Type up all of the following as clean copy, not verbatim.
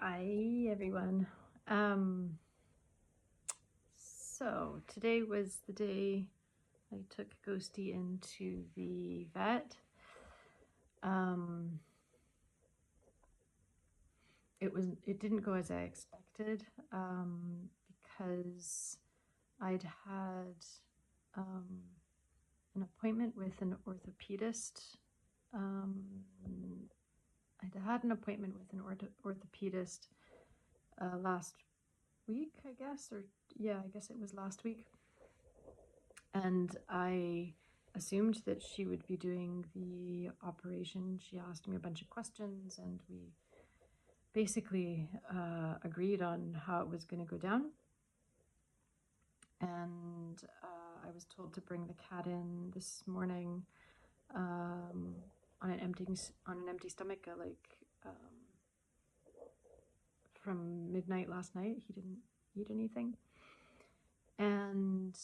Hi everyone. So today was the day I took Ghosty into the vet. It didn't go as I expected, because I'd had an appointment with an orthopedist. I'd had an appointment with an orthopedist last week, I guess, or yeah, I guess it was last week. And I assumed that she would be doing the operation. She asked me a bunch of questions, and we basically agreed on how it was going to go down. And I was told to bring the cat in this morning on an empty stomach, from midnight last night. He didn't eat anything, and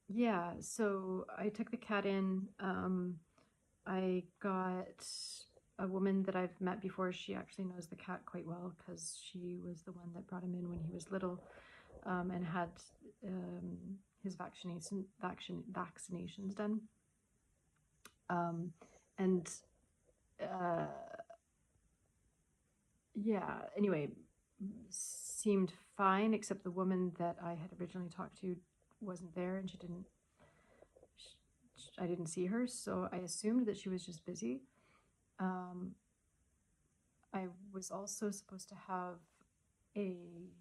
yeah, so I took the cat in. I got a woman that I've met before. She actually knows the cat quite well because she was the one that brought him in when he was little, and had his vaccinations done. And yeah, anyway, seemed fine, except the woman that I had originally talked to wasn't there, and I didn't see her, so I assumed that she was just busy. I was also supposed to have a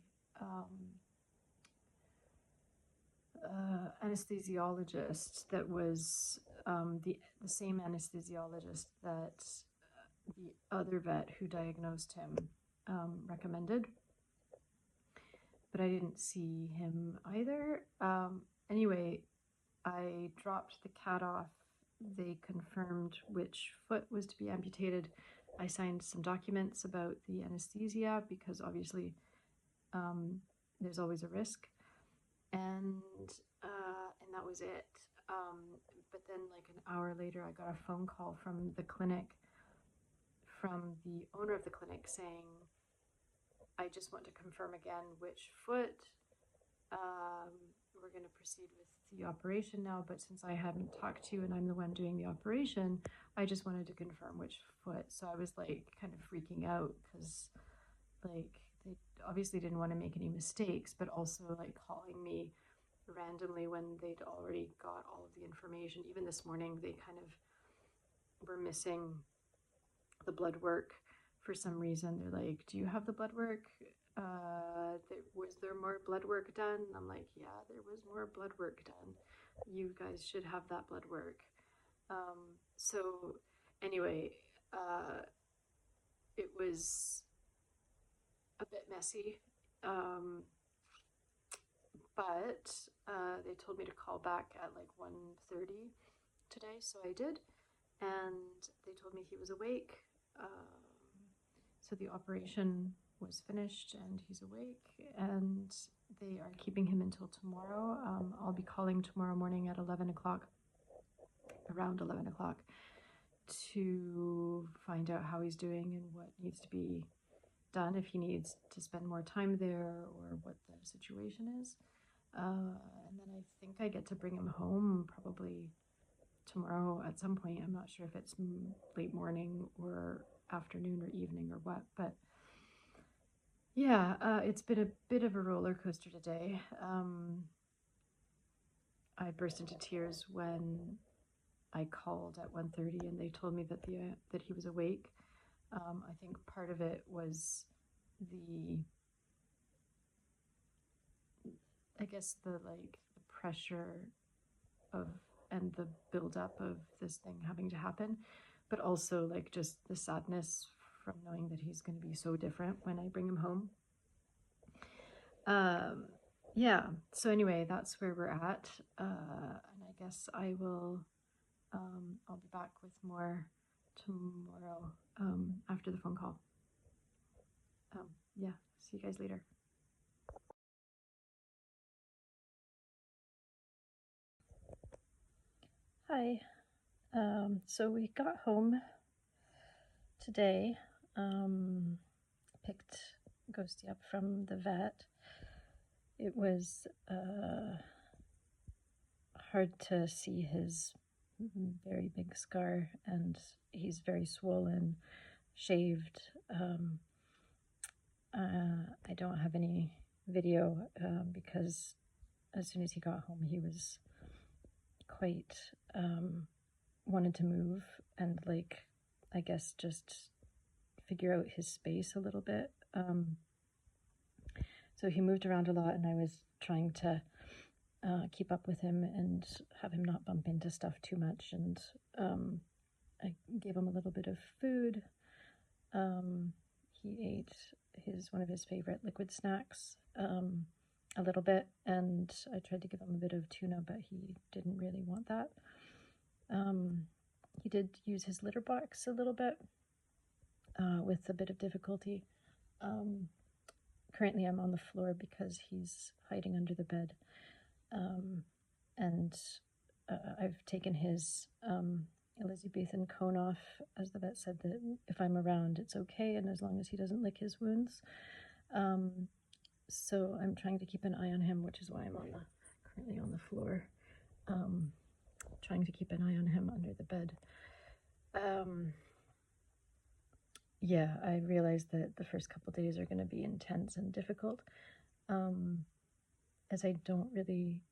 anesthesiologist that was the same anesthesiologist that the other vet who diagnosed him recommended, but I didn't see him either. Anyway, I dropped the cat off. They confirmed which foot was to be amputated. I signed some documents about the anesthesia because obviously there's always a risk, and that was it. But then, like an hour later, I got a phone call from the clinic, from the owner of the clinic, saying, "I just want to confirm again which foot. We're going to proceed with the operation now, but since I haven't talked to you and I'm the one doing the operation, I just wanted to confirm which foot." So I was like kind of freaking out because like they obviously didn't want to make any mistakes, but also like calling me randomly when they'd already got all of the information. Even this morning, they kind of were missing the blood work for some reason. They're like, "Do you have the blood work? Was there more blood work done?" I'm like, "Yeah, there was more blood work done. You guys should have that blood work." So anyway, it was a bit messy, but they told me to call back at like 1:30 today, so I did, and they told me he was awake. So the operation was finished and he's awake, and they are keeping him until tomorrow. I'll be calling tomorrow morning at 11 o'clock, around 11 o'clock, to find out how he's doing and what needs to be done, if he needs to spend more time there or what the situation is. And then I think I get to bring him home probably tomorrow at some point. I'm not sure if it's late morning or afternoon or evening or what, but yeah, it's been a bit of a roller coaster today. I burst into tears when I called at 1:30 and they told me that that he was awake. I think part of it was the I guess the pressure of and the buildup of this thing having to happen, but also like just the sadness from knowing that he's going to be so different when I bring him home. Yeah. So anyway, that's where we're at, and I guess I'll be back with more tomorrow after the phone call. Yeah. See you guys later. Hi. So we got home today, picked Ghosty up from the vet. It was hard to see his very big scar, and he's very swollen, shaved. I don't have any video because as soon as he got home, he was quite wanted to move and, like, I guess just figure out his space a little bit. So he moved around a lot, and I was trying to keep up with him and have him not bump into stuff too much. And I gave him a little bit of food. He ate one of his favorite liquid snacks a little bit, and I tried to give him a bit of tuna, but he didn't really want that. He did use his litter box a little bit with a bit of difficulty. Currently I'm on the floor because he's hiding under the bed, and I've taken his Elizabethan cone off, as the vet said that if I'm around it's okay, and as long as he doesn't lick his wounds. So I'm trying to keep an eye on him, which is why I'm currently on the floor, trying to keep an eye on him under the bed. Yeah, I realized that the first couple days are going to be intense and difficult, as I don't really,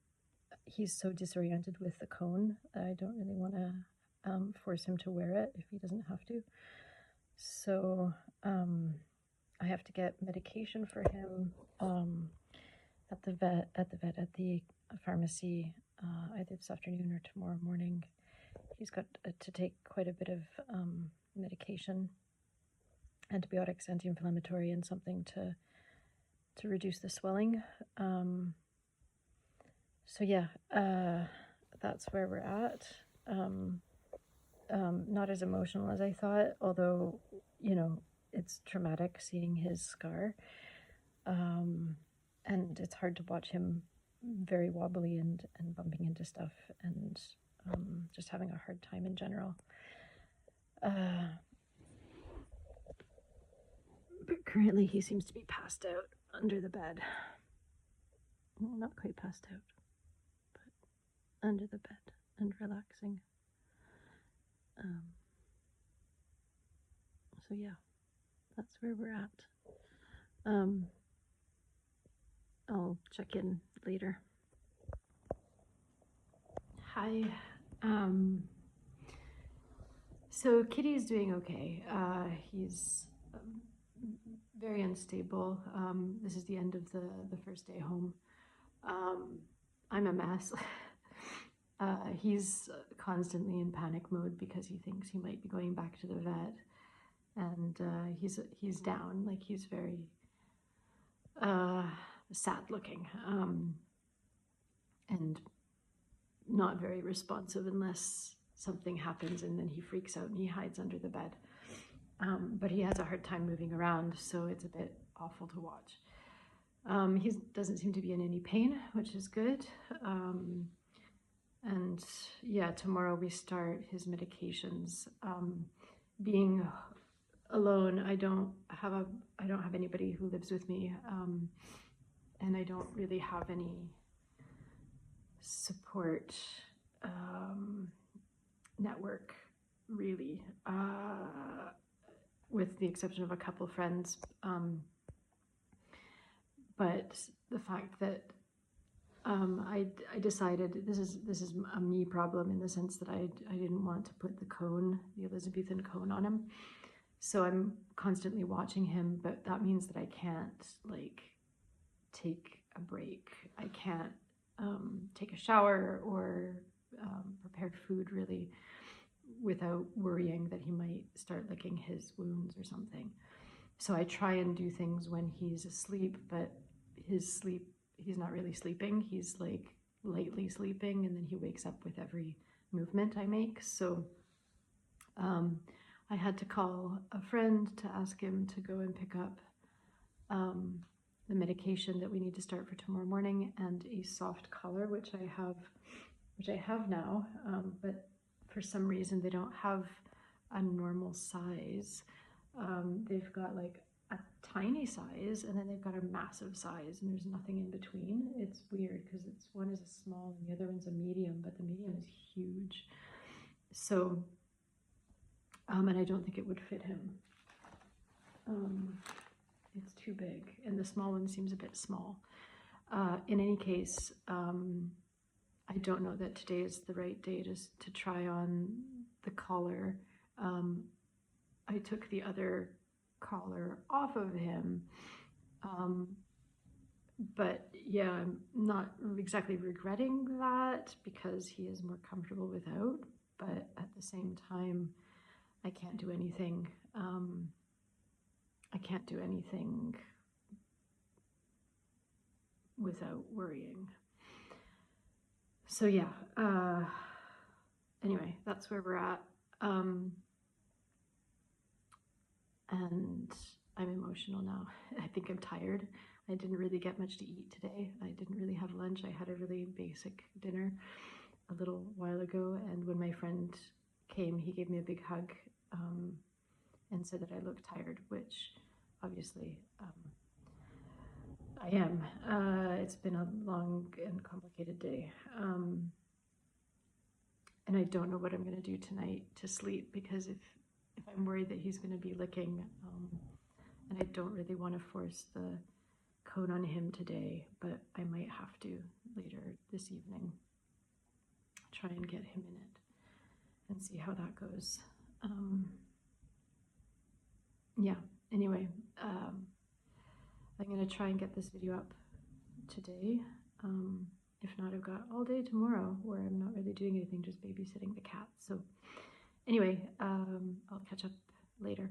he's so disoriented with the cone, I don't really want to force him to wear it if he doesn't have to. So I have to get medication for him at the pharmacy either this afternoon or tomorrow morning. He's got to take quite a bit of medication, antibiotics, anti-inflammatory, and something to reduce the swelling. So yeah, that's where we're at. Not as emotional as I thought, although, you know, it's traumatic seeing his scar. And it's hard to watch him very wobbly and bumping into stuff, and just having a hard time in general. But currently he seems to be passed out under the bed. Well, not quite passed out, but under the bed and relaxing. So yeah, that's where we're at. I'll check in later. Hi. So Kitty's doing okay. He's very unstable. This is the end of the first day home. I'm a mess. He's constantly in panic mode because he thinks he might be going back to the vet, and he's down, like he's very sad looking, and not very responsive unless something happens, and then he freaks out and he hides under the bed. But he has a hard time moving around, so it's a bit awful to watch. He doesn't seem to be in any pain, which is good. And yeah, tomorrow we start his medications. Being alone, I don't have anybody who lives with me, and I don't really have any support network, really, with the exception of a couple friends. But the fact that I decided this is a me problem, in the sense that I didn't want to put the Elizabethan cone on him. So I'm constantly watching him, but that means that I can't, like, take a break. I can't take a shower or prepare food, really, without worrying that he might start licking his wounds or something. So I try and do things when he's asleep, but his sleep, he's not really sleeping. He's like lightly sleeping, and then he wakes up with every movement I make. So I had to call a friend to ask him to go and pick up the medication that we need to start for tomorrow morning, and a soft collar, which I have now, but for some reason they don't have a normal size. They've got like a tiny size, and then they've got a massive size, and there's nothing in between. It's weird because one is a small and the other one's a medium, but the medium is huge. So, and I don't think it would fit him. It's too big, and the small one seems a bit small. In any case, I don't know that today is the right day to try on the collar. I took the other collar off of him, but yeah, I'm not exactly regretting that because he is more comfortable without, but at the same time, I can't do anything. I can't do anything without worrying. So yeah, anyway, that's where we're at. And I'm emotional now. I think I'm tired. I didn't really get much to eat today. I didn't really have lunch. I had a really basic dinner a little while ago, and when my friend came, he gave me a big hug and said that I looked tired, which obviously I am. It's been a long and complicated day. And I don't know what I'm going to do tonight to sleep, because if I'm worried that he's going to be licking, and I don't really want to force the coat on him today, but I might have to later this evening try and get him in it and see how that goes. Yeah, anyway, I'm going to try and get this video up today. If not, I've got all day tomorrow where I'm not really doing anything, just babysitting the cat. So anyway, I'll catch up later.